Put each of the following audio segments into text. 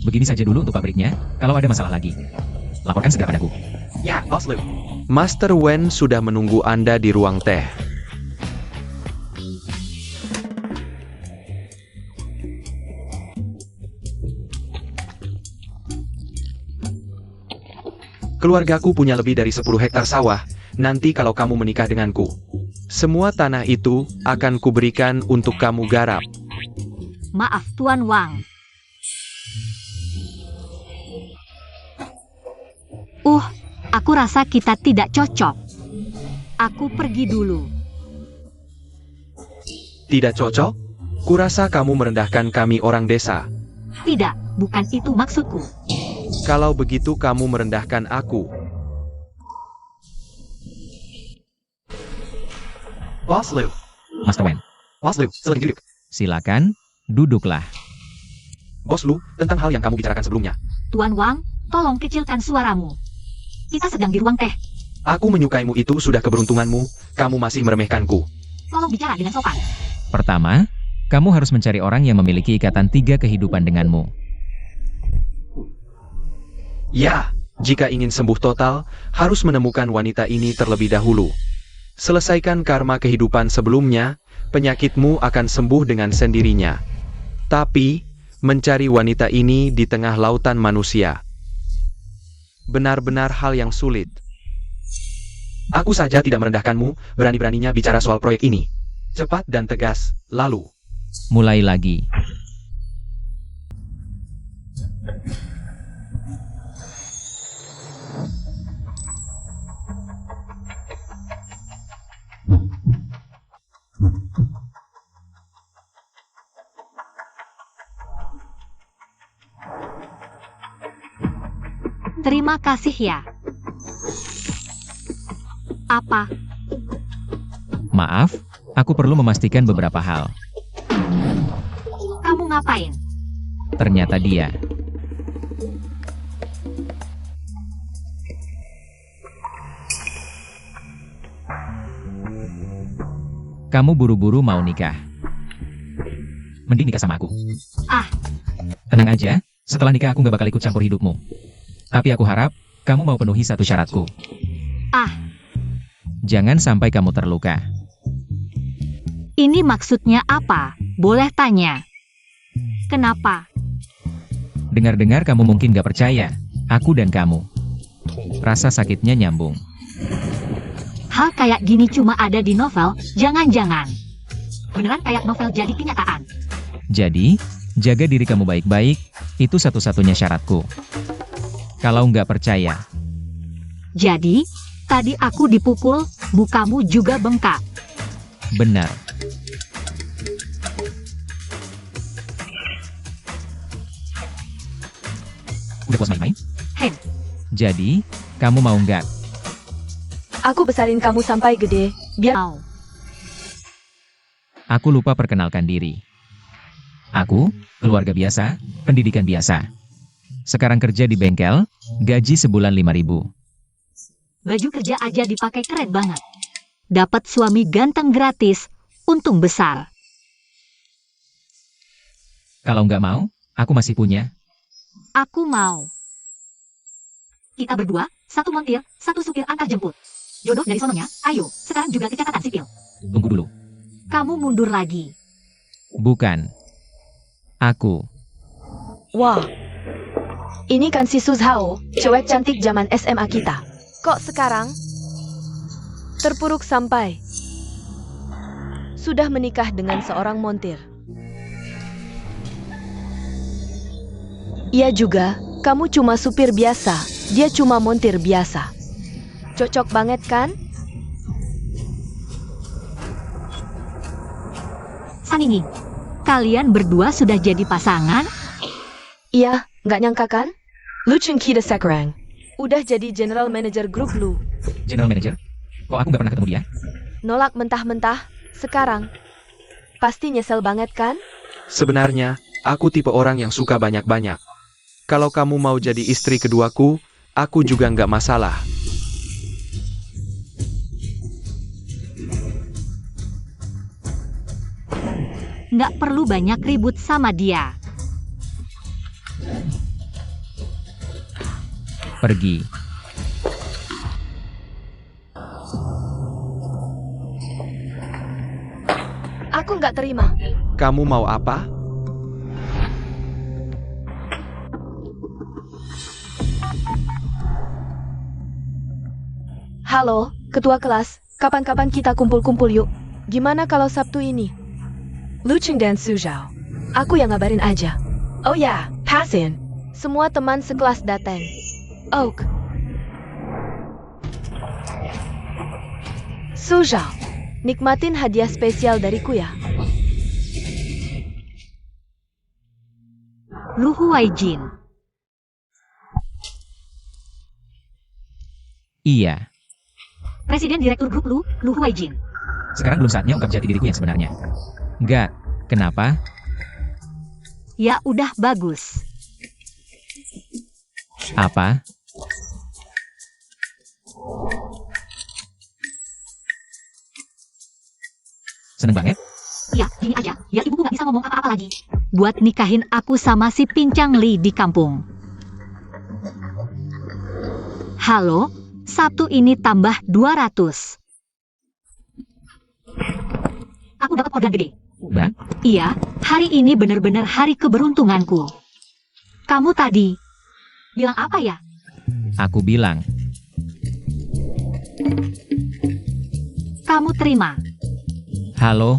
Begini saja dulu untuk pabriknya, kalau ada masalah lagi, laporkan segera padaku. Ya, Bos Lu. Master Wen sudah menunggu Anda di ruang teh. Keluargaku punya lebih dari 10 hektar sawah, nanti kalau kamu menikah denganku. Semua tanah itu akan kuberikan untuk kamu garap. Maaf Tuan Wang. Aku rasa kita tidak cocok. Aku pergi dulu. Tidak cocok? Kurasa kamu merendahkan kami orang desa. Tidak, bukan itu maksudku. Kalau begitu kamu merendahkan aku. Bos Lu. Master Wen, Bos Lu, silakan duduk. silakan, duduklah. Bos Lu, tentang hal yang kamu bicarakan sebelumnya. Tuan Wang, tolong kecilkan suaramu. Kita sedang di ruang teh. Aku menyukaimu itu sudah keberuntunganmu, kamu masih meremehkanku. Tolong bicara dengan sopan. Pertama, kamu harus mencari orang yang memiliki ikatan 3 kehidupan denganmu. Ya, jika ingin sembuh total, harus menemukan wanita ini terlebih dahulu. Selesaikan karma kehidupan sebelumnya, penyakitmu akan sembuh dengan sendirinya. Tapi, mencari wanita ini di tengah lautan manusia. Benar-benar hal yang sulit. Aku saja tidak merendahkanmu, berani-beraninya bicara soal proyek ini. Cepat dan tegas, lalu. Mulai lagi. Terima kasih ya. Apa? Maaf, aku perlu memastikan beberapa hal. Kamu ngapain? Ternyata dia. Kamu buru-buru mau nikah. Mending nikah sama aku. Ah. Tenang aja, setelah nikah aku gak bakal ikut campur hidupmu. Tapi aku harap, kamu mau penuhi satu syaratku. Ah. Jangan sampai kamu terluka. Ini maksudnya apa? Boleh tanya. Kenapa? Dengar-dengar kamu mungkin gak percaya, aku dan kamu. Rasa sakitnya nyambung. Hal kayak gini cuma ada di novel, jangan-jangan. Beneran kayak novel jadi kenyataan. Jadi, jaga diri kamu baik-baik, itu satu-satunya syaratku. Kalau nggak percaya. Jadi, tadi aku dipukul, mukamu juga bengkak. Benar. Udah puas main-main? Hen, Jadi, kamu mau nggak? Aku besarin kamu sampai gede, biar mau. Aku lupa perkenalkan diri. Aku, keluarga biasa, pendidikan biasa. Sekarang kerja di bengkel, gaji sebulan 5.000. Baju kerja aja dipakai keren banget. Dapat suami ganteng gratis, untung besar. Kalau nggak mau, aku masih punya. Aku mau. Kita berdua, satu montir, satu supir antar jemput. Jodoh dari sononya, ayo, sekarang juga ke catatan sipil. Tunggu dulu. Kamu mundur lagi. Bukan. Aku. Wah, ini kan si Suzhao, cewek cantik zaman SMA kita. Kok sekarang terpuruk sampai sudah menikah dengan seorang montir? Iya juga, kamu cuma supir biasa, dia cuma montir biasa. Cocok banget kan? Sanini, kalian berdua sudah jadi pasangan? Iya, nggak nyangka kan? Lu Chungki de Sekrang. Udah jadi general manager grup lu. General manager? Kok aku nggak pernah ketemu dia? Nolak mentah-mentah, sekarang. Pasti nyesel banget kan? Sebenarnya, aku tipe orang yang suka banyak-banyak. Kalau kamu mau jadi istri keduaku, aku juga nggak masalah. Nggak perlu banyak ribut sama dia. Pergi. Aku nggak terima. Kamu mau apa? Halo, ketua kelas. Kapan-kapan kita kumpul-kumpul yuk. Gimana kalau Sabtu ini? Lu Cheng dan Su Zhao. Aku yang ngabarin aja. Oh ya, pass in. Semua teman sekelas datang. Oak. Su Zhao, nikmatin hadiah spesial dariku ya. Lu Huaijin. Iya. Presiden Direktur Grup Lu Huaijin. Sekarang belum saatnya ungkap jati diriku yang sebenarnya. Enggak. Kenapa? Ya udah bagus. Apa? Seneng banget? Ya, gini aja. Ya ibuku nggak bisa ngomong apa-apa lagi. Buat nikahin aku sama si Pincang Li di kampung. Halo, Sabtu ini tambah 200. Aku dapat organ gede. Mbak? Iya, hari ini benar-benar hari keberuntunganku. Kamu tadi bilang apa ya? Aku bilang. Kamu terima. Halo?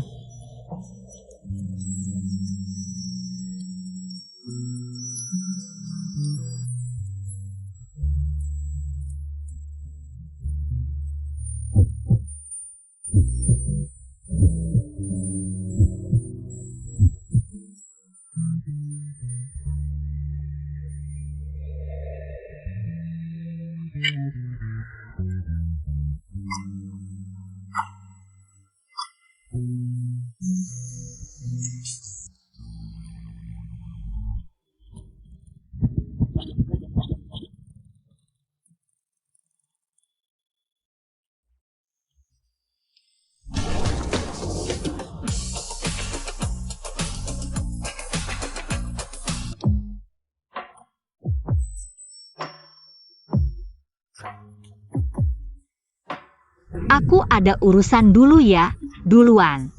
Aku ada urusan dulu ya, duluan.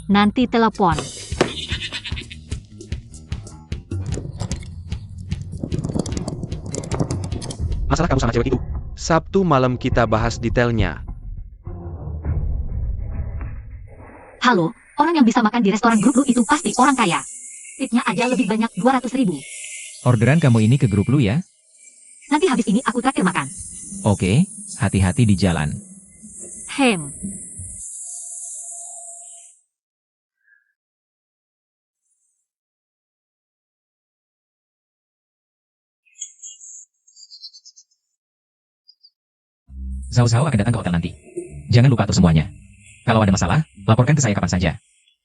Nanti telepon. Masalah kamu sama cewek itu. Sabtu malam kita bahas detailnya. Halo, orang yang bisa makan di restoran Grup Lu itu pasti orang kaya. Tipnya aja lebih banyak 200.000. Orderan kamu ini ke grup lu ya? Nanti habis ini aku traktir makan. Oke, hati-hati di jalan. Hem. Zhao Zhao akan datang ke hotel nanti. Jangan lupa atur semuanya. Kalau ada masalah, laporkan ke saya kapan saja.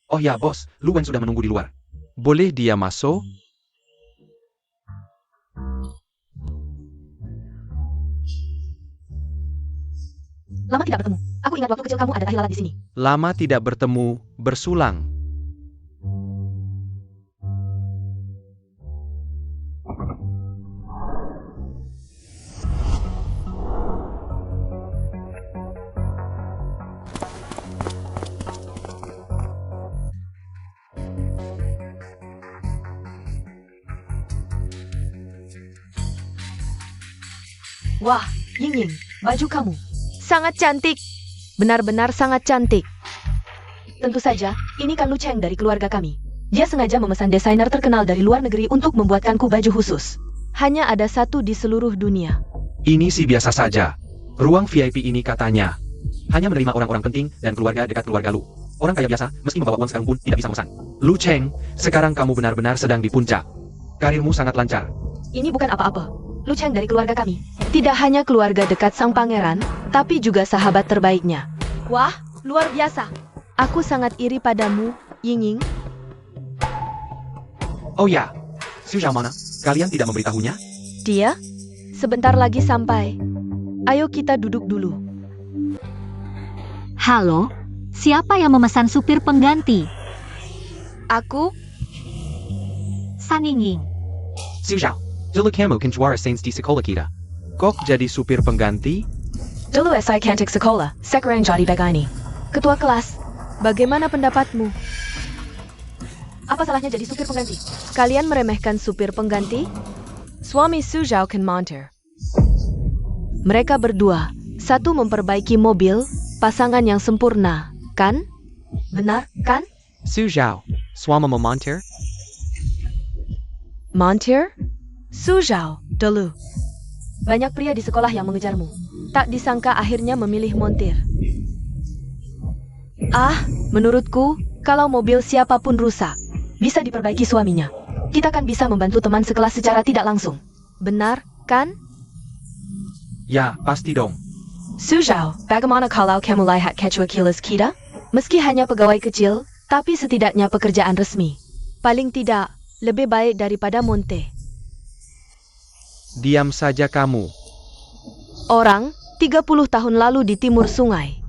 Oh ya bos, Lu Wen sudah menunggu di luar. Boleh dia masuk? Lama tidak bertemu. Aku ingat waktu kecil kamu ada tahi lalat di sini. Lama tidak bertemu, bersulang. Wah, Ying Ying, baju kamu sangat cantik. Benar-benar sangat cantik. Tentu saja, ini kan Lu Cheng dari keluarga kami. Dia sengaja memesan desainer terkenal dari luar negeri untuk membuatkanku baju khusus. Hanya ada satu di seluruh dunia. Ini sih biasa saja. Ruang VIP ini katanya hanya menerima orang-orang penting dan keluarga dekat keluarga Lu. Orang kaya biasa, meski membawa uang sekarang pun tidak bisa memesan. Lu Cheng, sekarang kamu benar-benar sedang di puncak. Karirmu sangat lancar. Ini bukan apa-apa. Lu Cheng dari keluarga kami. Tidak hanya keluarga dekat sang pangeran, tapi juga sahabat terbaiknya. Wah, luar biasa. Aku sangat iri padamu, Ying Ying. Oh ya, Xu Zhao mana? Kalian tidak memberitahunya? Dia? Sebentar lagi sampai. Ayo kita duduk dulu. Halo, siapa yang memesan supir pengganti? Aku? San Yingying. Xu Zhao, Dulu kamu kan juara sains di sekolah kita. Kok jadi supir pengganti? Dulu SI Kantik Sekolah, sekarang jadi begini. Ketua kelas, bagaimana pendapatmu? Apa salahnya jadi supir pengganti? Kalian meremehkan supir pengganti? Suami Su Zhao kan monter. Mereka berdua, satu memperbaiki mobil, pasangan yang sempurna, kan? Benar, kan? Su Zhao, suama memontir? Montir? Su Zhao, dulu. Banyak pria di sekolah yang mengejarmu. Tak disangka akhirnya memilih montir. Menurutku, kalau mobil siapapun rusak, bisa diperbaiki suaminya. Kita kan bisa membantu teman sekelas secara tidak langsung. Benar, kan? Ya, pasti dong. Su Zhao, bagaimana kalau kamu lihat ketua kelas kita? Meski hanya pegawai kecil, tapi setidaknya pekerjaan resmi. Paling tidak, lebih baik daripada Monte. Diam saja kamu. Orang, 30 tahun lalu di timur sungai.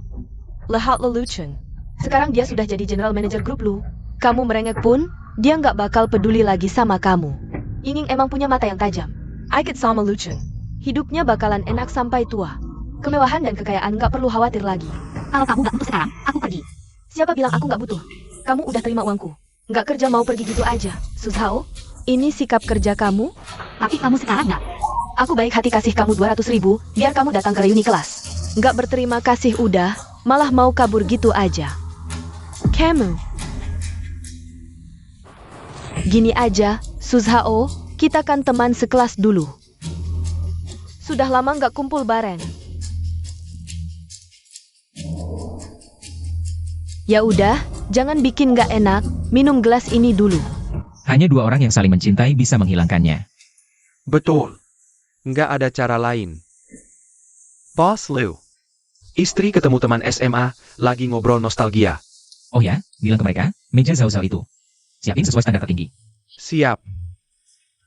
Lihat lelucon. Sekarang dia sudah jadi general manager grup lu. Kamu merengek pun, dia nggak bakal peduli lagi sama kamu. Yinging emang punya mata yang tajam. Aikit sama Lucun. Hidupnya bakalan enak sampai tua. Kemewahan dan kekayaan nggak perlu khawatir lagi. Kalau kamu nggak butuh sekarang, aku pergi. Siapa bilang aku nggak butuh? Kamu udah terima uangku. Nggak kerja mau pergi gitu aja. Suzhao, ini sikap kerja kamu? Tapi kamu sekarang nggak. Aku baik hati kasih kamu 200.000, biar kamu datang ke reuni kelas. Nggak berterima kasih udah, malah mau kabur gitu aja. Kamu. Gini aja, Suzhao, kita kan teman sekelas dulu. Sudah lama nggak kumpul bareng. Ya udah, jangan bikin nggak enak, minum gelas ini dulu. Hanya dua orang yang saling mencintai bisa menghilangkannya. Betul. Nggak ada cara lain. Bos Liu. Istri ketemu teman SMA, lagi ngobrol nostalgia. Oh ya, bilang ke mereka, meja Zhao itu. Siapin sesuai standar tertinggi. Siap.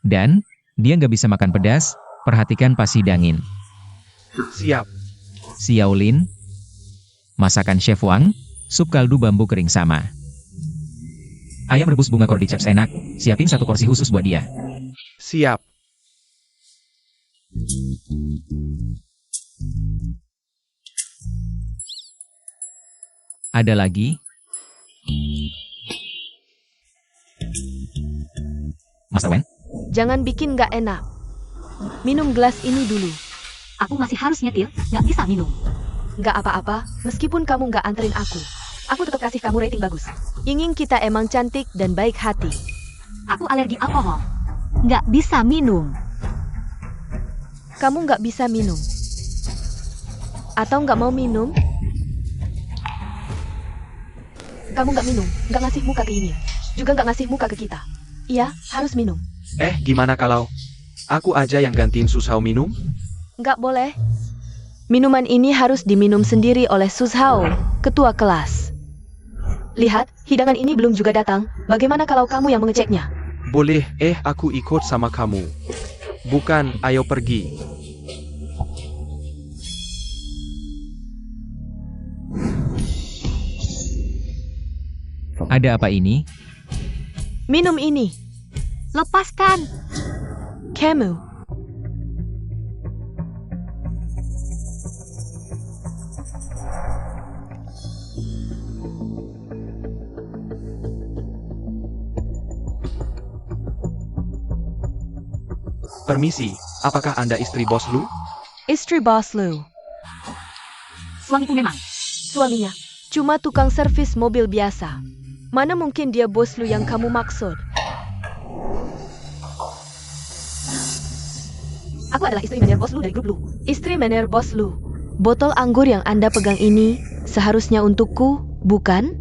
Dan, dia nggak bisa makan pedas, perhatikan pasi dangin. Siap. Xiaolin, masakan Chef Wang, sup kaldu bambu kering sama. Ayam rebus bunga cordyceps enak, siapin 1 porsi khusus buat dia. Siap. Ada lagi? Master Wen? Jangan bikin nggak enak. Minum gelas ini dulu. Aku masih harus nyetir, nggak bisa minum. Nggak apa-apa, meskipun kamu nggak anterin aku. Aku tetap kasih kamu rating bagus. Yinging kita emang cantik dan baik hati. Aku alergi alkohol. Nggak bisa minum. Kamu nggak bisa minum. Atau nggak mau minum? Kamu nggak minum, nggak ngasih muka ke Yinging. Juga nggak ngasih muka ke kita. Iya, harus minum. Gimana kalau aku aja yang gantiin Suzhao minum? Nggak boleh. Minuman ini harus diminum sendiri oleh Suzhao, ketua kelas. Lihat, hidangan ini belum juga datang. Bagaimana kalau kamu yang mengeceknya? Boleh, aku ikut sama kamu. Bukan, ayo pergi. Ada apa ini? Minum ini. Lepaskan. Kamu. Permisi, apakah Anda istri Bos Lu? Istri Bos Lu. Suamiku memang. Suaminya. Cuma tukang servis mobil biasa. Mana mungkin dia Bos Lu yang kamu maksud? Aku adalah istri manajer Bos Lu dari grup Lu. Istri manajer Bos Lu. Botol anggur yang Anda pegang ini seharusnya untukku, bukan?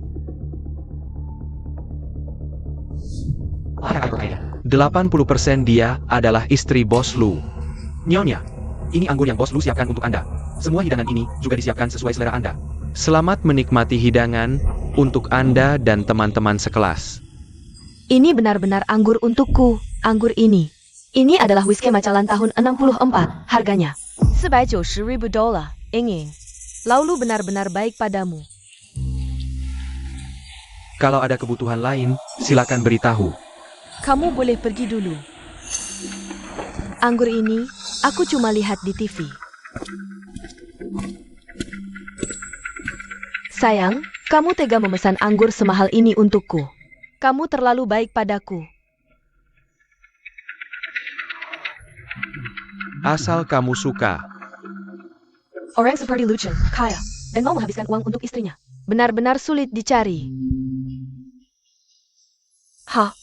80% dia adalah istri Bos Lu. Nyonya, ini anggur yang Bos Lu siapkan untuk Anda. Semua hidangan ini juga disiapkan sesuai selera Anda. Selamat menikmati hidangan untuk Anda dan teman-teman sekelas. Ini benar-benar anggur untukku, anggur ini. Ini adalah whisky macalan tahun 64, harganya $190,000, Yinging. Laulu benar-benar baik padamu. Kalau ada kebutuhan lain, silakan beritahu. Kamu boleh pergi dulu. Anggur ini, aku cuma lihat di TV. Sayang, kamu tega memesan anggur semahal ini untukku. Kamu terlalu baik padaku. Asal kamu suka. Orang seperti Lucien, kaya, dan mau menghabiskan uang untuk istrinya. Benar-benar sulit dicari. Hah?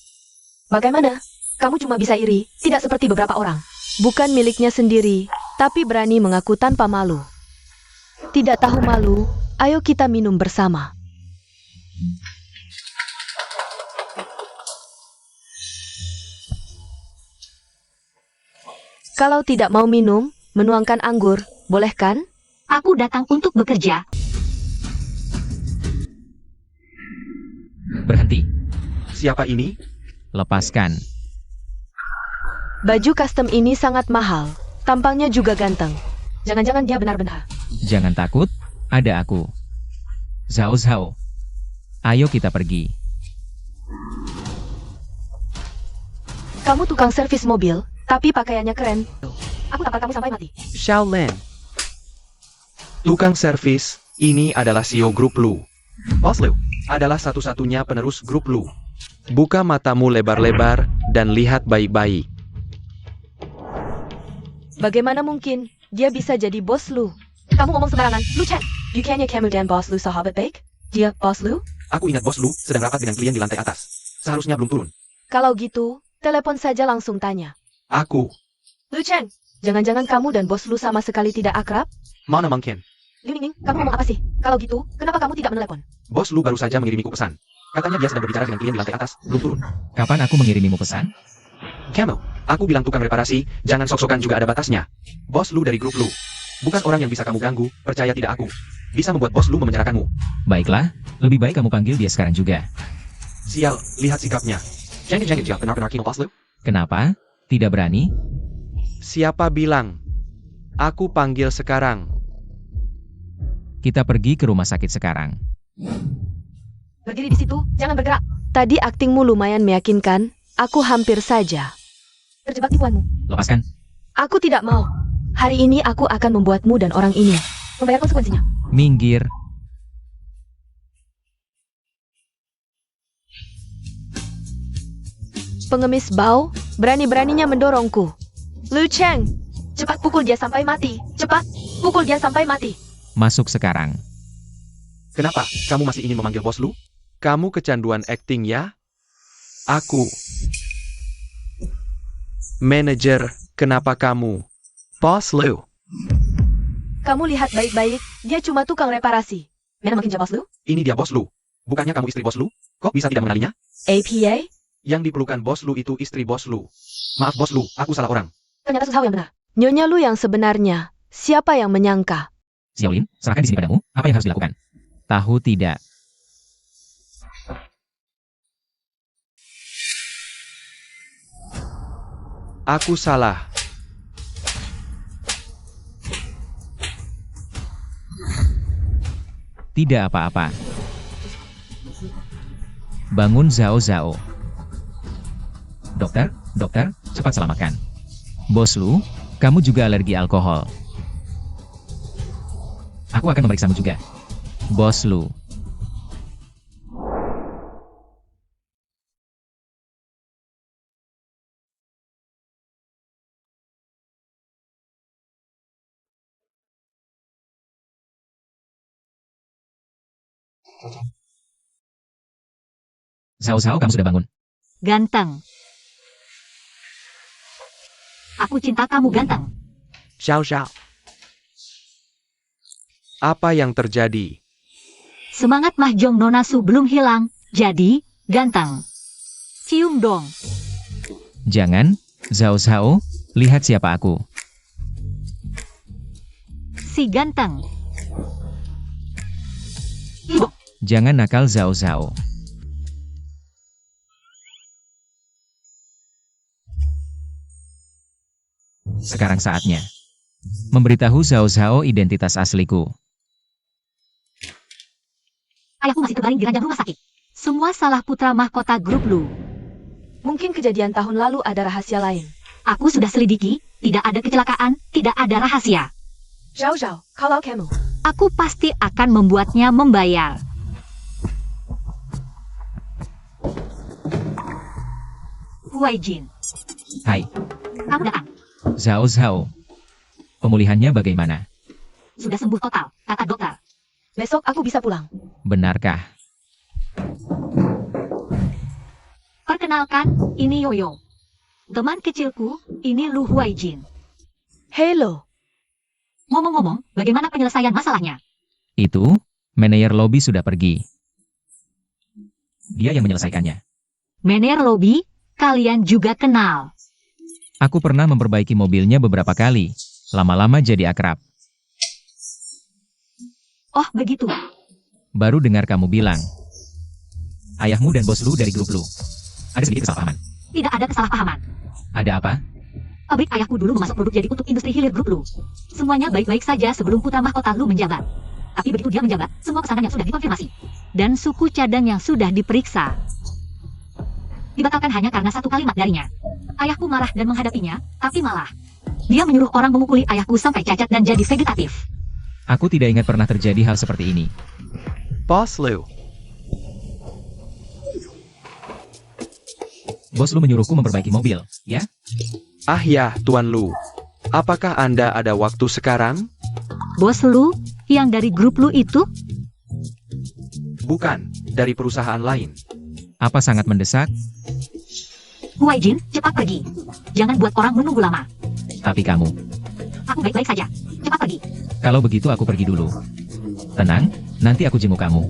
Bagaimana? Kamu cuma bisa iri, tidak seperti beberapa orang. Bukan miliknya sendiri, tapi berani mengaku tanpa malu. Tidak tahu malu, ayo kita minum bersama. Kalau tidak mau minum, menuangkan anggur, boleh kan? Aku datang untuk bekerja. Berhenti. Siapa ini? Lepaskan. Baju custom ini sangat mahal. Tampangnya juga ganteng. Jangan-jangan dia benar-benar. Jangan takut, ada aku. Zhao Zhao. Ayo kita pergi. Kamu tukang servis mobil, tapi pakaiannya keren. Aku tampar kamu sampai mati. Shaolin. Tukang servis, ini adalah CEO grup Lu. Boss Lu adalah satu-satunya penerus grup Lu. Buka matamu lebar-lebar dan lihat baik-baik. Bagaimana mungkin dia bisa jadi bos Lu? Kamu ngomong sembarangan. Lucien, bukannya kamu dan bos Lu sahabat baik? Dia bos Lu? Aku ingat bos Lu sedang rapat dengan klien di lantai atas. Seharusnya belum turun. Kalau gitu, telepon saja langsung tanya. Aku. Lucien, jangan-jangan kamu dan bos Lu sama sekali tidak akrab? Mana mungkin? Liu Ningning, kamu ngomong apa sih? Kalau gitu, kenapa kamu tidak menelepon? Bos Lu baru saja mengirimiku pesan. Katanya dia sedang berbicara dengan klien di lantai atas, belum turun. Kapan aku mengirimimu pesan? Camel, aku bilang tukang reparasi, jangan sok-sokan juga ada batasnya. Bos Lu dari grup Lu. Bukan orang yang bisa kamu ganggu, percaya tidak aku. Bisa membuat bos Lu memenjarakanmu. Baiklah, lebih baik kamu panggil dia sekarang juga. Sial, lihat sikapnya. Jangan dia benar-benar kino bos Lu. Kenapa? Tidak berani? Siapa bilang? Aku panggil sekarang. Kita pergi ke rumah sakit sekarang. Berdiri di situ, jangan bergerak. Tadi aktingmu lumayan meyakinkan, aku hampir saja terjebak tipuanmu. Lepaskan. Aku tidak mau. Hari ini aku akan membuatmu dan orang ini membayar konsekuensinya. Minggir. Pengemis bau, berani-beraninya mendorongku. Lu Cheng, cepat pukul dia sampai mati. Cepat, pukul dia sampai mati. Masuk sekarang. Kenapa? Kamu masih ingin memanggil bos Lu? Kamu kecanduan akting ya? Aku. Manajer, kenapa kamu? Bos Lu. Kamu lihat baik-baik, dia cuma tukang reparasi. Mana mungkin dia bos Lu? Ini dia bos Lu. Bukannya kamu istri bos Lu? Kok bisa tidak mengenalinya? APA? Yang diperlukan bos Lu itu istri bos Lu. Maaf bos Lu, aku salah orang. Ternyata Susah yang benar. Nyonya Lu yang sebenarnya. Siapa yang menyangka? Xiaolin, serahkan di sini padamu. Apa yang harus dilakukan? Tahu tidak? Aku salah. Tidak apa-apa. Bangun Zhao Zhao. Dokter, cepat selamatkan. Bos Lu, kamu juga alergi alkohol. Aku akan memeriksamu juga. Bos Lu. Zhao Zhao, kamu sudah bangun. Ganteng. Aku cinta kamu ganteng. Xiao. Apa yang terjadi? Semangat Mahjong Nonasu belum hilang, jadi ganteng. Cium dong. Jangan, Zhao Zhao, lihat siapa aku. Si ganteng. Ibu. Jangan nakal Zhao Zhao. Sekarang saatnya memberitahu Zhao Zhao identitas asliku. Ayahku masih terbaring di ranjang rumah sakit. Semua salah putra mahkota grup Lu. Mungkin kejadian tahun lalu ada rahasia lain. Aku sudah selidiki, Tidak ada kecelakaan, tidak ada rahasia. Zhao Zhao, kalau kamu. Aku pasti akan membuatnya membayar. Huai Jin, Hai, kamu datang. Zhao Zhao. Pemulihannya bagaimana? Sudah sembuh total, kata dokter. Besok aku bisa pulang. Benarkah? Perkenalkan, ini Yoyo. Teman kecilku, ini Lu Huai Jin. Hello. Ngomong-ngomong, bagaimana penyelesaian masalahnya? Itu, manajer lobi sudah pergi. Dia yang menyelesaikannya. Manajer lobby, kalian juga kenal. Aku pernah memperbaiki mobilnya beberapa kali. Lama-lama jadi akrab. Oh, begitu. Baru dengar kamu bilang. Ayahmu dan bos lu dari grup lu. Ada sedikit kesalahpahaman. Tidak ada kesalahpahaman. Ada apa? Pabrik ayahku dulu memasok produk jadi untuk industri hilir grup Lu. Semuanya baik-baik saja sebelum putra mahkota Lu menjabat. Tapi begitu dia menjabat, semua pesanan yang sudah dikonfirmasi. Dan suku cadang yang sudah diperiksa. Dibatalkan hanya karena satu kalimat darinya. Ayahku marah dan menghadapinya, tapi malah. Dia menyuruh orang memukuli ayahku sampai cacat dan jadi vegetatif. Aku tidak ingat pernah terjadi hal seperti ini. Boss Lu. Bos lu menyuruhku memperbaiki mobil, ya? Ah ya, Tuan Lu. Apakah Anda ada waktu sekarang? Bos Lu, yang dari grup Lu itu? Bukan, dari perusahaan lain. Apa sangat mendesak? Huai Jin, cepat pergi. Jangan buat orang menunggu lama. Tapi kamu. Aku baik-baik saja. Cepat pergi. Kalau begitu aku pergi dulu. Tenang, nanti aku jenguk kamu.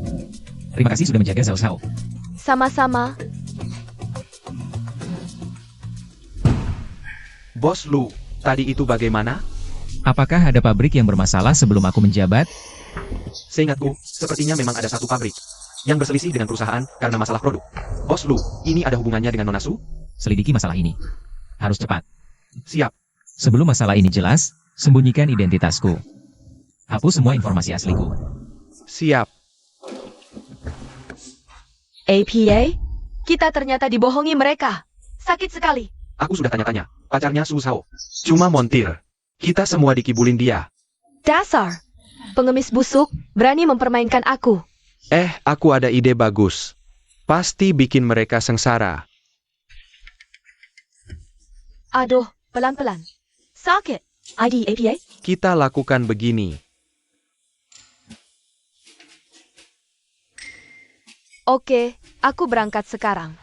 Terima kasih sudah menjaga Zhao Zhao. Sama-sama. Bos Lu, tadi itu bagaimana? Apakah ada pabrik yang bermasalah sebelum aku menjabat? Seingatku, sepertinya memang ada satu pabrik yang berselisih dengan perusahaan karena masalah produk. Bos Lu, ini ada hubungannya dengan Nona Su? Selidiki masalah ini. Harus cepat. Siap. Sebelum masalah ini jelas, sembunyikan identitasku. Hapus semua informasi asliku. Siap. APA? Kita ternyata dibohongi mereka. Sakit sekali. Aku sudah tanya-tanya. Pacarnya Su Zhao. Cuma montir. Kita semua dikibulin dia. Dasar. Pengemis busuk, berani mempermainkan aku. Aku ada ide bagus. Pasti bikin mereka sengsara. Aduh, pelan-pelan. Sakit. ID APA? Kita lakukan begini. Oke, aku berangkat sekarang.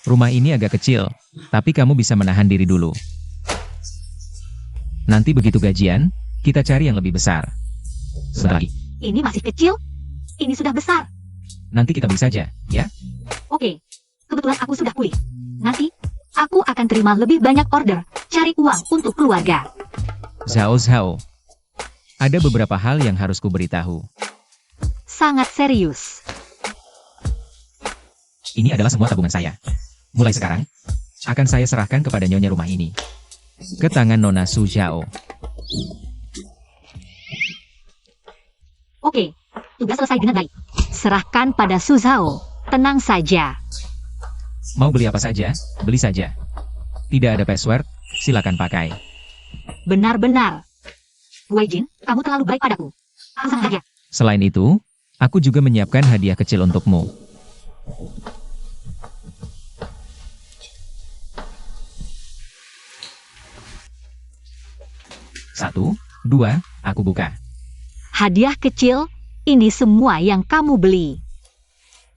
Rumah ini agak kecil, tapi kamu bisa menahan diri dulu. Nanti begitu gajian, kita cari yang lebih besar. Sebentar lagi. Ini masih kecil. Ini sudah besar. Nanti kita beli saja, ya? Oke. Kebetulan aku sudah pulih. Nanti, aku akan terima lebih banyak order. Cari uang untuk keluarga. Zhao Zhao. Ada beberapa hal yang harus kuberitahu. Sangat serius. Ini adalah semua tabungan saya. Mulai sekarang, akan saya serahkan kepada nyonya rumah ini. Ke tangan Nona Su Zhao. Oke. Tugas selesai dengan baik. Serahkan pada Su Zhao. Tenang saja. Mau beli apa saja, beli saja. Tidak ada password, silakan pakai. Benar-benar. Wei Jin, kamu terlalu baik padaku. Aku sangat bahagia. Selain itu, aku juga menyiapkan hadiah kecil untukmu. Satu, dua, aku buka. Hadiah kecil, ini semua yang kamu beli.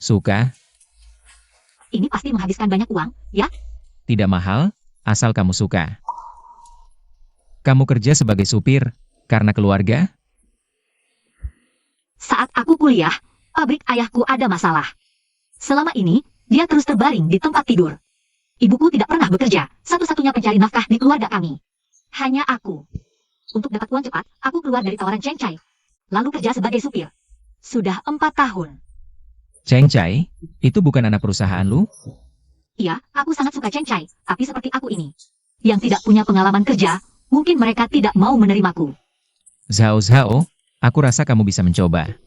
Suka? Ini pasti menghabiskan banyak uang, ya? Tidak mahal, asal kamu suka. Kamu kerja sebagai supir, karena keluarga? Saat aku kuliah, pabrik ayahku ada masalah. Selama ini, dia terus terbaring di tempat tidur. Ibuku tidak pernah bekerja, satu-satunya pencari nafkah di keluarga kami. Hanya aku. Untuk dapat uang cepat, aku keluar dari tawaran Cheng Chai. Lalu kerja sebagai supir. Sudah 4 tahun. Cheng Chai, itu bukan anak perusahaan lu? Iya, aku sangat suka Cheng Chai, tapi seperti aku ini. Yang tidak punya pengalaman kerja, mungkin mereka tidak mau menerimaku. Zhao Zhao, aku rasa kamu bisa mencoba.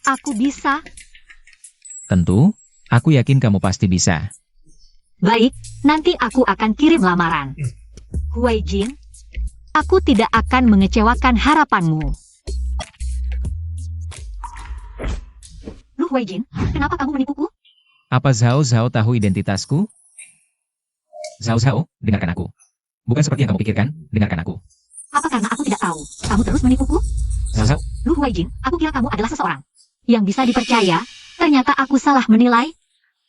Aku bisa. Tentu, aku yakin kamu pasti bisa. Baik, nanti aku akan kirim lamaran. Huai Jin, aku tidak akan mengecewakan harapanmu. Lu Huai Jin, kenapa kamu menipuku? Apa Zhao Zhao tahu identitasku? Zhao Zhao, dengarkan aku. Bukan seperti yang kamu pikirkan, dengarkan aku. Apa karena aku tidak tahu, kamu terus menipuku? Zhao Zhao, Lu Huai Jin, aku kira kamu adalah seseorang yang bisa dipercaya. Ternyata aku salah menilai,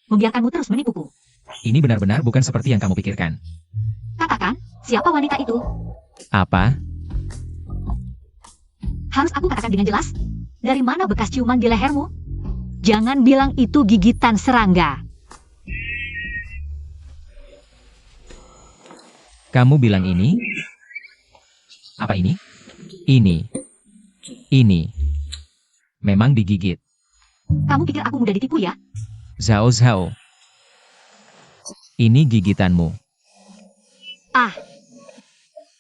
membiarkanmu terus menipuku. ini benar-benar bukan seperti yang kamu pikirkan. Katakan, siapa wanita itu? Apa? Harus aku katakan dengan jelas? Dari mana bekas ciuman di lehermu? Jangan bilang itu gigitan serangga. Kamu bilang ini? Apa ini? Ini. Ini. Memang digigit. Kamu pikir aku mudah ditipu ya? Zhao Zhao. Ini gigitanmu. Ah,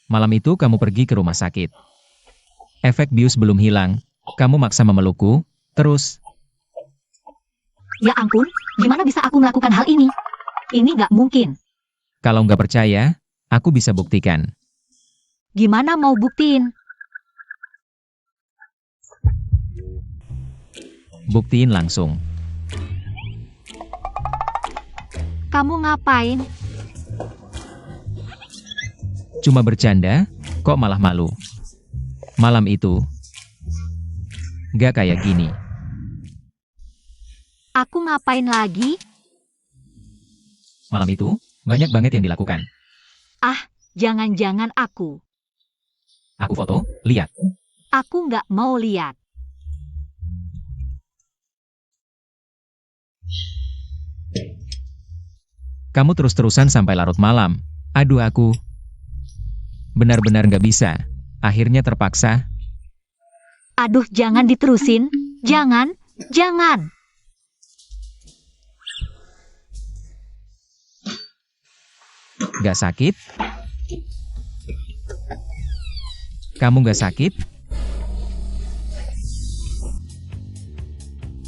Malam itu kamu pergi ke rumah sakit. Efek bius belum hilang. Kamu maksa memelukku, terus. ya ampun, gimana bisa aku melakukan hal ini? Ini nggak mungkin. Kalau nggak percaya, aku bisa buktikan. Gimana mau buktiin? Buktiin langsung. Kamu ngapain? Cuma bercanda, kok malah malu. Malam itu, nggak kayak gini. Aku ngapain lagi? Malam itu, banyak banget yang dilakukan. Jangan-jangan aku. Aku foto, lihat. Aku nggak mau lihat. Kamu terus-terusan sampai larut malam. Aduh aku. Benar-benar nggak bisa. Akhirnya terpaksa. Aduh, jangan diterusin. Jangan, jangan. Nggak sakit? Kamu nggak sakit?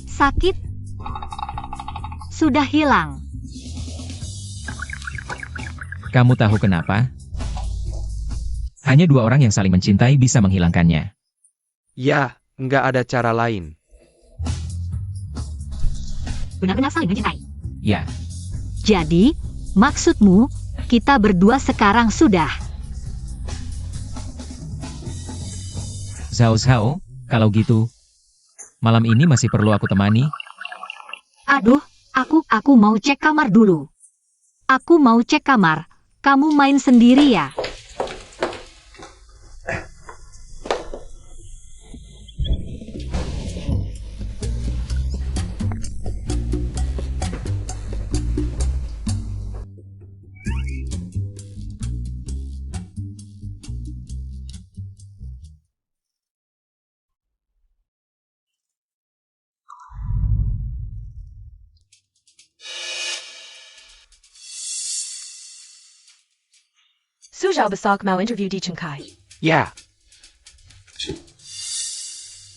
Sakit? Sudah hilang. Kamu tahu kenapa? Hanya dua orang yang saling mencintai bisa menghilangkannya. Ya, nggak ada cara lain. Benar-benar saling mencintai. Ya, Jadi, maksudmu, kita berdua sekarang sudah. Zhao Zhao, kalau gitu, malam ini masih perlu aku temani? Aduh, aku mau cek kamar dulu. Aku mau cek kamar. Kamu main sendiri ya? Su Zhao besok mau interview di Chiangkai. Ya,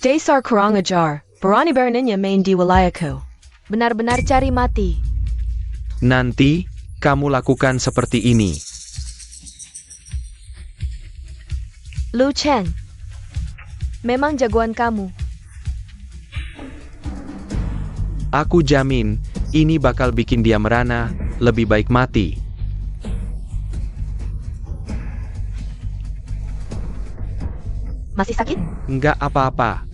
Dasar kurang ajar, berani beraninya main di wilayahku. Benar-benar cari mati. nanti kamu lakukan seperti ini. Lu Chen, memang jagoan kamu. Aku jamin, ini bakal bikin dia merana, lebih baik mati. Masih sakit? Nggak apa-apa.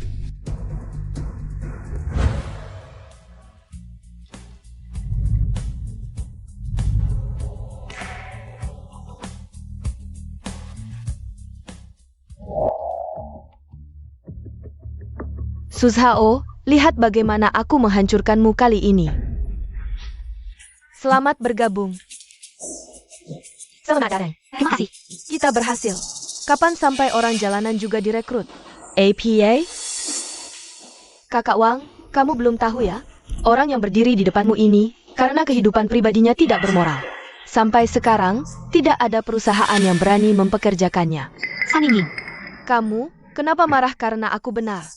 Su Zhao, lihat bagaimana aku menghancurkanmu kali ini. Selamat bergabung. Selamat datang. Terima kasih. Kita berhasil. Kapan sampai orang jalanan juga direkrut? APA? Kakak Wang, kamu belum tahu ya? Orang yang berdiri di depanmu ini, karena kehidupan pribadinya tidak bermoral. Sampai sekarang, tidak ada perusahaan yang berani mempekerjakannya. Saninging. Kamu, kenapa marah karena aku benar?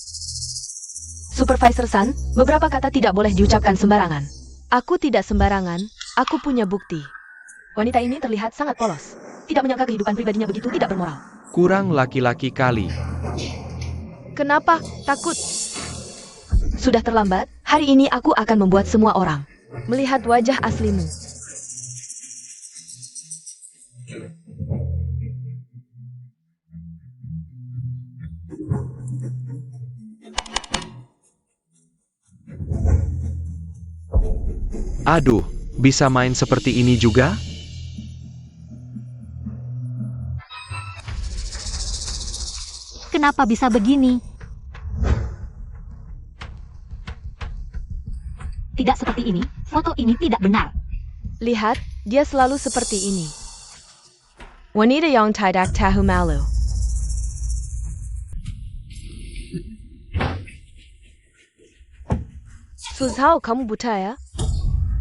Supervisor San, beberapa kata tidak boleh diucapkan sembarangan. Aku tidak sembarangan, aku punya bukti. Wanita ini terlihat sangat polos. Tidak menyangka kehidupan pribadinya begitu tidak bermoral. Kurang laki-laki kali. Kenapa? Takut? Sudah terlambat, hari ini aku akan membuat semua orang melihat wajah aslimu. Aduh, bisa main seperti ini juga? Kenapa bisa begini? Tidak seperti ini, foto ini tidak benar. Lihat, dia selalu seperti ini. Wanita yang tidak tahu malu. Suzhao, kamu buta ya?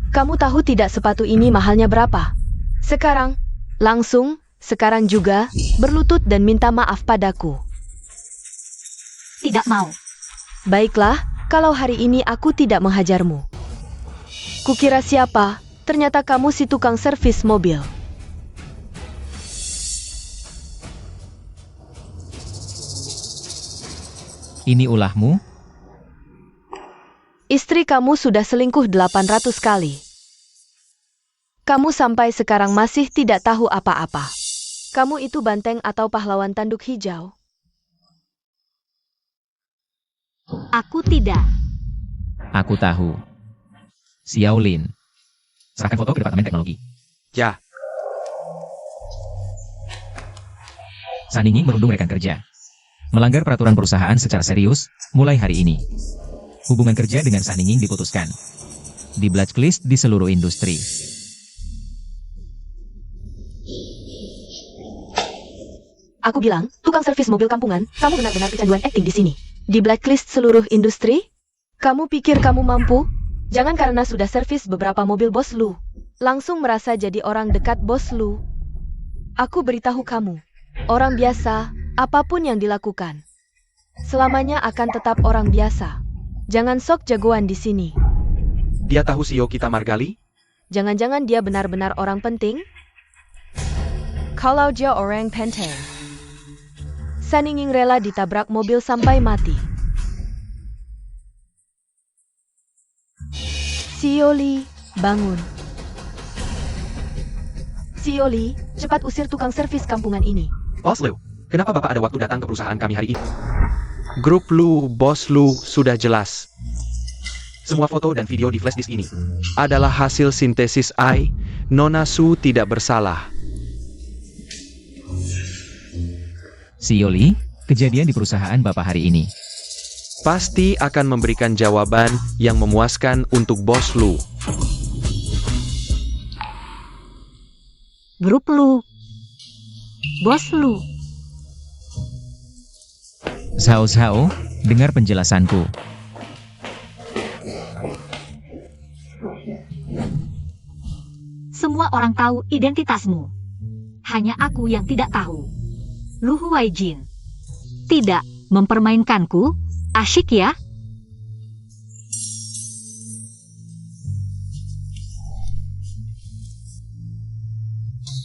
Kamu tahu tidak sepatu ini mahalnya berapa? Sekarang, langsung, sekarang juga, berlutut dan minta maaf padaku. Tidak mau. Baiklah, kalau hari ini aku tidak menghajarmu. Kukira siapa, ternyata kamu si tukang servis mobil. Ini ulahmu? Istri kamu sudah selingkuh 800 kali. Kamu sampai sekarang masih tidak tahu apa-apa. Kamu itu banteng atau pahlawan tanduk hijau? Aku tidak. Aku tahu. Xiao Lin. Serahkan foto ke Departemen Teknologi. Ya, San Yingying merundung rekan kerja. Melanggar peraturan perusahaan secara serius, mulai hari ini. Hubungan kerja dengan San Yingying diputuskan. Di blacklist di seluruh industri. Aku bilang, tukang servis mobil kampungan, kamu benar-benar kecanduan akting di sini. Di blacklist seluruh industri? Kamu pikir kamu mampu? Jangan karena sudah servis beberapa mobil bos lu, langsung merasa jadi orang dekat bos lu. Aku beritahu kamu, orang biasa, apapun yang dilakukan, selamanya akan tetap orang biasa. Jangan sok jagoan di sini. dia tahu CEO kita Margali? Jangan-jangan dia benar-benar orang penting? Kalau dia orang penting, San Yingying rela ditabrak mobil sampai mati. CEO Li, bangun. CEO Li, cepat usir tukang servis kampungan ini. Bos Lu, kenapa Bapak ada waktu datang ke perusahaan kami hari ini? Grup Lu, Bos Lu, sudah jelas. Semua foto dan video di flash disk ini adalah hasil sintesis AI. Nona Su tidak bersalah. CEO Li, kejadian di perusahaan Bapak hari ini. Pasti akan memberikan jawaban yang memuaskan untuk Bos Lu. Grup Lu. Bos Lu. Zhao, dengar penjelasanku. Semua orang tahu identitasmu. Hanya aku yang tidak tahu. Lu Huaijin. Tidak mempermainkanku. Asyik ya?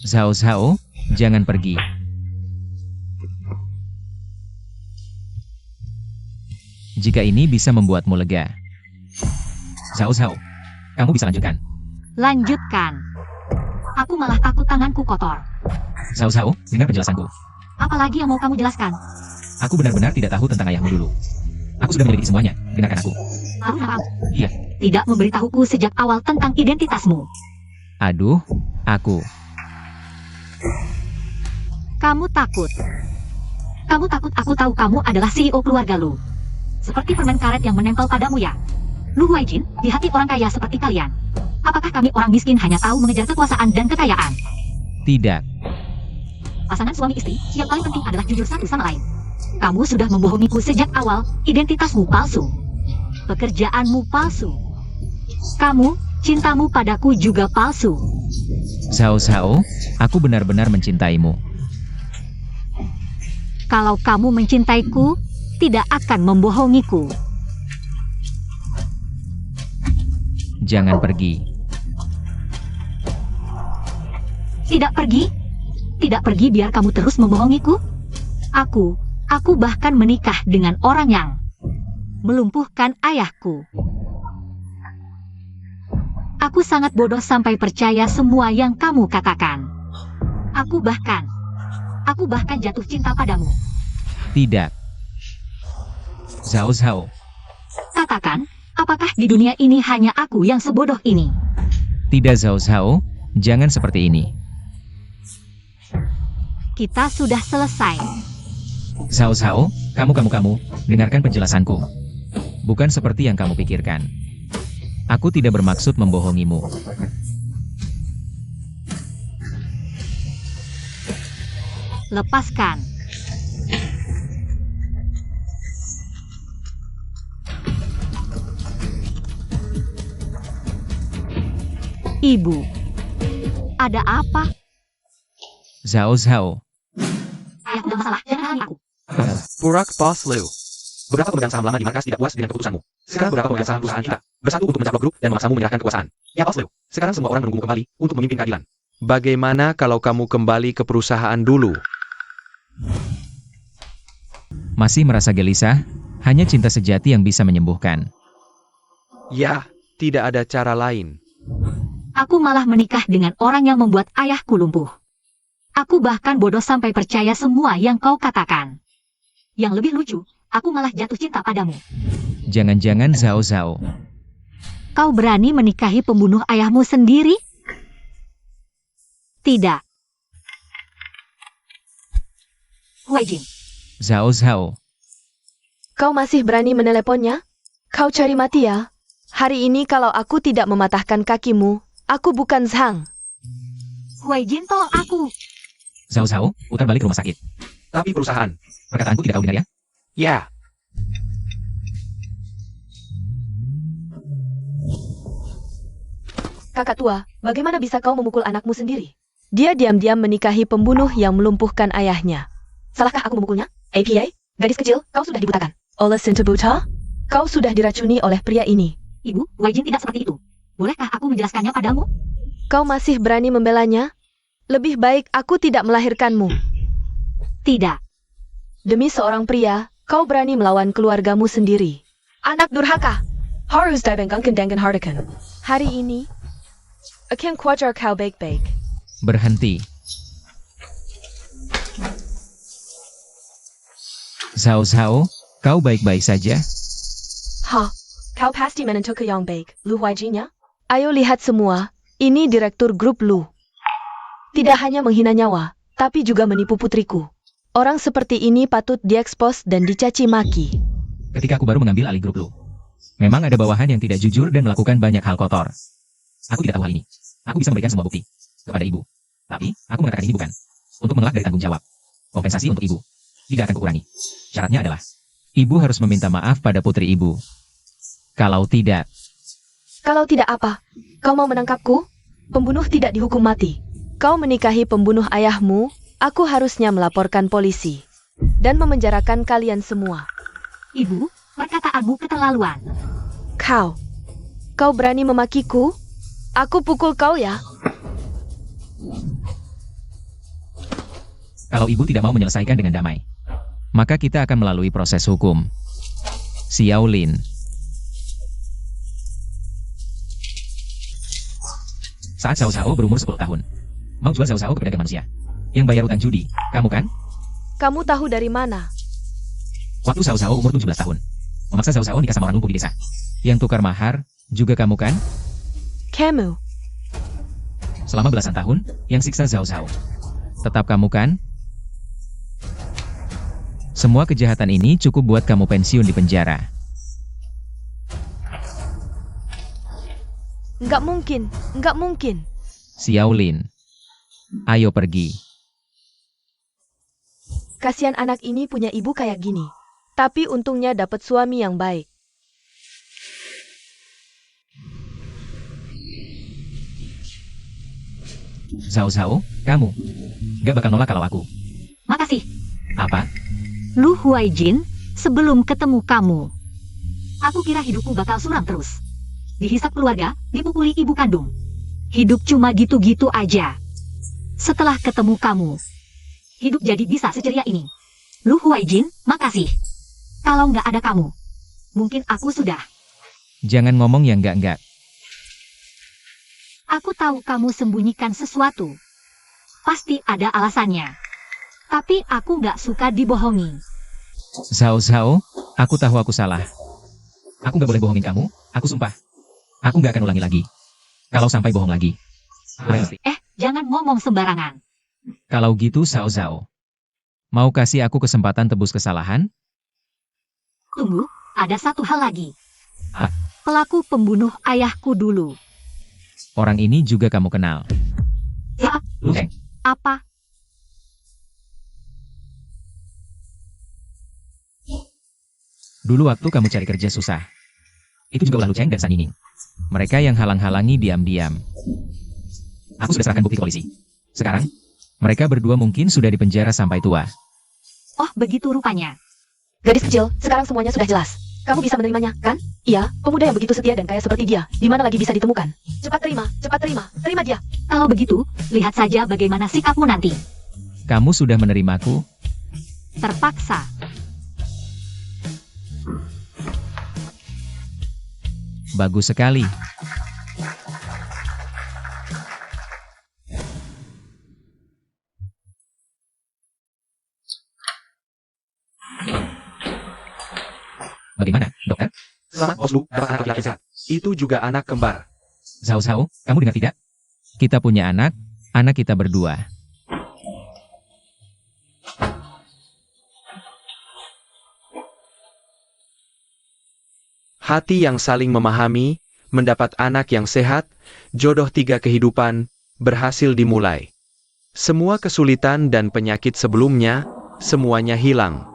Zhao, jangan pergi. Jika ini bisa membuatmu lega. Zhao, kamu bisa lanjutkan. Lanjutkan. Aku malah takut tanganku kotor. Zhao, dengar penjelasanku. Apalagi yang mau kamu jelaskan? Aku benar-benar tidak tahu tentang ayahmu dulu. Aku sudah menyelidiki semuanya. Dengarkan aku. Haruna, Iya. tidak memberitahuku sejak awal tentang identitasmu. Aduh, aku. Kamu takut. Kamu takut aku tahu kamu adalah CEO keluarga Lu. Seperti permen karet yang menempel padamu ya. Lu Huaijin, di hati orang kaya seperti kalian. Apakah kami orang miskin hanya tahu mengejar kekuasaan dan kekayaan? Tidak. Pasangan suami istri, yang paling penting adalah jujur satu sama lain. Kamu sudah membohongiku sejak awal, identitasmu palsu. Pekerjaanmu palsu. Kamu, cintamu padaku juga palsu. Zhao, aku benar-benar mencintaimu. Kalau kamu mencintaiku, tidak akan membohongiku. Jangan pergi. Tidak pergi? Tidak pergi biar kamu terus membohongiku? Aku bahkan menikah dengan orang yang melumpuhkan ayahku. Aku sangat bodoh sampai percaya semua yang kamu katakan. Aku bahkan jatuh cinta padamu. Tidak. Zhao Zhao, Katakan, apakah di dunia ini hanya aku yang sebodoh ini? tidak Zhao Zhao, jangan seperti ini. Kita sudah selesai. Zhao Zhao, kamu, dengarkan penjelasanku. Bukan seperti yang kamu pikirkan. Aku tidak bermaksud membohongimu. Lepaskan. Ibu, ada apa? Zhao Zhao, Ayahku ada masalah, jangan halangi aku. Burak Boss Liu. Beberapa pemegang saham lama di markas tidak puas dengan keputusanmu. Sekarang beberapa pemegang saham perusahaan kita bersatu untuk mencaplok grup dan memaksamu menyerahkan kekuasaan. Ya, Boss Liu. Sekarang semua orang menunggumu kembali untuk memimpin keadilan. Bagaimana kalau kamu kembali ke perusahaan dulu? masih merasa gelisah? Hanya cinta sejati yang bisa menyembuhkan. Ya, tidak ada cara lain. Aku malah menikah dengan orang yang membuat ayahku lumpuh. Aku bahkan bodoh sampai percaya semua yang kau katakan. Yang lebih lucu, aku malah jatuh cinta padamu. Jangan-jangan Zhao Zhao, Kau berani menikahi pembunuh ayahmu sendiri? Tidak. Huaijin, Zhao Zhao, Kau masih berani meneleponnya? Kau cari mati ya? Hari ini kalau aku tidak mematahkan kakimu, aku bukan Zhang. Huaijin tolong aku. Zhao Zhao, putar balik rumah sakit. Tapi perusahaan. Perkataanku tidak kau dengar ya? Ya, Kakak tua, bagaimana bisa kau memukul anakmu sendiri? Dia diam-diam menikahi pembunuh yang melumpuhkan ayahnya. Salahkah aku memukulnya? APA? Gadis kecil, kau sudah dibutakan. Oleh Sinta Buta? Kau sudah diracuni oleh pria ini. Ibu, Huaijin tidak seperti itu. Bolehkah aku menjelaskannya padamu? Kau masih berani membelanya? Lebih baik aku tidak melahirkanmu. Tidak. Demi seorang pria, kau berani melawan keluargamu sendiri. Anak durhaka! Harus dibengkangkan dengan hardikan. Hari ini, akan kuajar kau baik-baik. Berhenti. Zhao Zhao, kau baik-baik saja? Ha, kau pasti menentu ke yang baik, Lu Huaijinya? Ayo lihat semua, ini direktur grup Lu. Tidak hanya menghina nyawa, tapi juga menipu putriku. Orang seperti ini patut diekspos dan dicaci maki. Ketika aku baru mengambil alih grup lu, memang ada bawahan yang tidak jujur dan melakukan banyak hal kotor. Aku tidak tahu hal ini. Aku bisa memberikan semua bukti kepada ibu. Tapi, aku mengatakan ini bukan untuk mengelak dari tanggung jawab. Kompensasi untuk ibu tidak akan kukurangi. Syaratnya adalah, ibu harus meminta maaf pada putri ibu. Kalau tidak, Kalau tidak apa? Kau mau menangkapku? Pembunuh tidak dihukum mati. Kau menikahi pembunuh ayahmu, aku harusnya melaporkan polisi. Dan memenjarakan kalian semua. Ibu, perkataanmu keterlaluan. Kau berani memakiku? Aku pukul kau ya. kalau ibu tidak mau menyelesaikan dengan damai, maka kita akan melalui proses hukum. Xiao Lin. Saat Zhao Zhao berumur 10 tahun, mau jual Zhao Zhao ke pedagang manusia yang bayar utang judi, kamu kan? Kamu tahu dari mana? Waktu Zhao Zhao umur 17 tahun, memaksa Zhao Zhao nikah sama orang lumpuh di desa. Yang tukar mahar, juga kamu kan? Kamu. Selama belasan tahun, yang siksa Zhao Zhao. Tetap kamu kan? Semua kejahatan ini cukup buat kamu pensiun di penjara. Nggak mungkin. Xiao Lin. Ayo pergi. Kasihan anak ini punya ibu kayak gini. Tapi untungnya dapat suami yang baik. Zhao Zhao, kamu gak bakal nolak kalau aku. Makasih. Apa? Lu Huaijin, sebelum ketemu kamu, aku kira hidupku bakal suram terus. dihisap keluarga, dipukuli ibu kandung. Hidup cuma gitu-gitu aja. Setelah ketemu kamu, hidup jadi bisa seceria ini. Lu Huaijin, makasih. Kalau nggak ada kamu, mungkin aku sudah. Jangan ngomong yang enggak-enggak. Aku tahu kamu sembunyikan sesuatu. Pasti ada alasannya. Tapi aku nggak suka dibohongi. Zhao Zhao, aku tahu aku salah. Aku nggak boleh bohongin kamu, aku sumpah. Aku nggak akan ulangi lagi. Kalau sampai bohong lagi. Jangan ngomong sembarangan. Kalau gitu Zhao Zhao. Mau kasih aku kesempatan tebus kesalahan? Tunggu, ada satu hal lagi. Ah. Pelaku pembunuh ayahku dulu. Orang ini juga kamu kenal. Ya, Lu Cheng. apa? Dulu waktu kamu cari kerja susah. Itu juga ulah Lu Cheng dan San Yingning. Mereka yang halang-halangi diam-diam. Aku sudah serahkan bukti ke polisi. Sekarang, mereka berdua mungkin sudah dipenjara sampai tua. Oh, begitu rupanya. Gadis kecil, sekarang semuanya sudah jelas. Kamu bisa menerimanya, kan? Iya, pemuda yang begitu setia dan kaya seperti dia, di mana lagi bisa ditemukan? Cepat terima, terima dia. Kalau begitu, lihat saja bagaimana sikapmu nanti. Kamu sudah menerimaku? Terpaksa. Bagus sekali. Bagaimana, dokter? Selamat Oslu, dapat anak laki-laki sehat. Itu juga anak kembar. Zhao Zhao, kamu dengar tidak? Kita punya anak kita berdua. Hati yang saling memahami, mendapat anak yang sehat, jodoh 3 kehidupan, berhasil dimulai. Semua kesulitan dan penyakit sebelumnya, semuanya hilang.